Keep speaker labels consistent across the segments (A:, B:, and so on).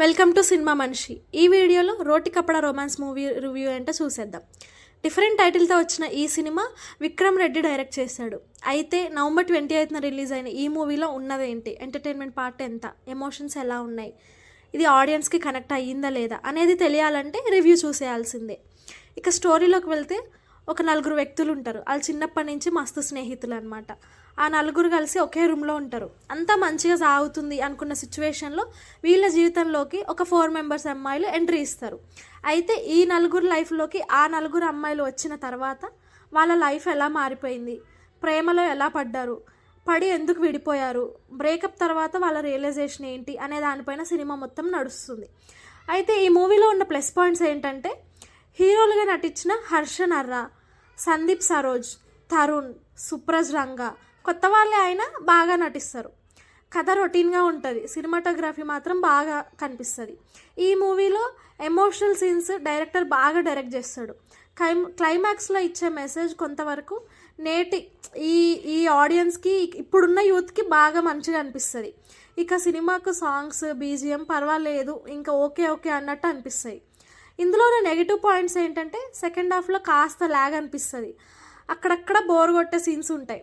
A: Welcome to cinema మనిషి. ఈ వీడియోలో రోటి కపడా రొమాన్స్ మూవీ రివ్యూ ఏంటో చూసేద్దాం. డిఫరెంట్ టైటిల్తో వచ్చిన ఈ సినిమా విక్రమ్ రెడ్డి డైరెక్ట్ చేశాడు. అయితే నవంబర్ 28న రిలీజ్ అయిన ఈ మూవీలో ఉన్నదేంటి, ఎంటర్టైన్మెంట్ పార్ట్ ఎంత, ఎమోషన్స్ ఎలా ఉన్నాయి, ఇది ఆడియన్స్కి కనెక్ట్ అయ్యిందా లేదా అనేది తెలియాలంటే రివ్యూ చూసేయాల్సిందే. ఇక స్టోరీలోకి వెళ్తే ఒక నలుగురు వ్యక్తులు ఉంటారు. వాళ్ళు చిన్నప్పటి నుంచి మస్తు స్నేహితులు అనమాట. ఆ నలుగురు కలిసి ఒకే రూమ్లో ఉంటారు. అంతా మంచిగా సాగుతుంది అనుకున్న సిచ్యువేషన్లో వీళ్ళ జీవితంలోకి ఒక 4 మెంబర్స్ అమ్మాయిలు ఎంట్రీ ఇస్తారు. అయితే ఈ నలుగురు లైఫ్లోకి ఆ నలుగురు అమ్మాయిలు వచ్చిన తర్వాత వాళ్ళ లైఫ్ ఎలా మారిపోయింది, ప్రేమలో ఎలా పడ్డారు, పడి ఎందుకు విడిపోయారు, బ్రేకప్ తర్వాత వాళ్ళ రియలైజేషన్ ఏంటి అనే దానిపైన సినిమా మొత్తం నడుస్తుంది. అయితే ఈ మూవీలో ఉన్న ప్లస్ పాయింట్స్ ఏంటంటే, హీరోలుగా నటించిన హర్ష నర్రా, సందీప్ సరోజ్, తరుణ్, సుప్రజ్ రంగా కొత్త వాళ్ళే అయినా బాగా నటిస్తారు. కథ రొటీన్గా ఉంటుంది, సినిమాటోగ్రఫీ మాత్రం బాగా కనిపిస్తుంది. ఈ మూవీలో ఎమోషనల్ సీన్స్ డైరెక్టర్ బాగా డైరెక్ట్ చేస్తాడు. క్లైమాక్స్లో ఇచ్చే మెసేజ్ కొంతవరకు నేటి ఈ ఆడియన్స్కి, ఇప్పుడున్న యూత్కి బాగా మంచిగా అనిపిస్తుంది. ఇక సినిమాకు సాంగ్స్, బీజిఎం పర్వాలేదు, ఇంకా ఓకే ఓకే అన్నట్టు అనిపిస్తాయి. ఇందులో నెగిటివ్ పాయింట్స్ ఏంటంటే, సెకండ్ హాఫ్లో కాస్త ల్యాగ్ అనిపిస్తుంది. అక్కడక్కడ బోర్ కొట్టే సీన్స్ ఉంటాయి,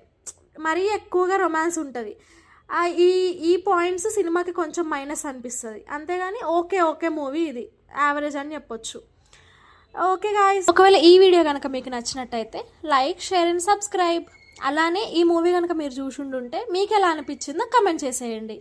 A: మరీ ఎక్కువగా రొమాన్స్ ఉంటుంది. ఈ పాయింట్స్ సినిమాకి కొంచెం మైనస్ అనిపిస్తుంది. అంతేగాని ఓకే మూవీ, ఇది యావరేజ్ అని చెప్పొచ్చు. ఓకే గాయ్స్, ఒకవేళ ఈ వీడియో కనుక మీకు నచ్చినట్టయితే లైక్, షేర్ అండ్ సబ్స్క్రైబ్. అలానే ఈ మూవీ కనుక మీరు చూసుండుంటే మీకు ఎలా అనిపించిందో కమెంట్ చేసేయండి.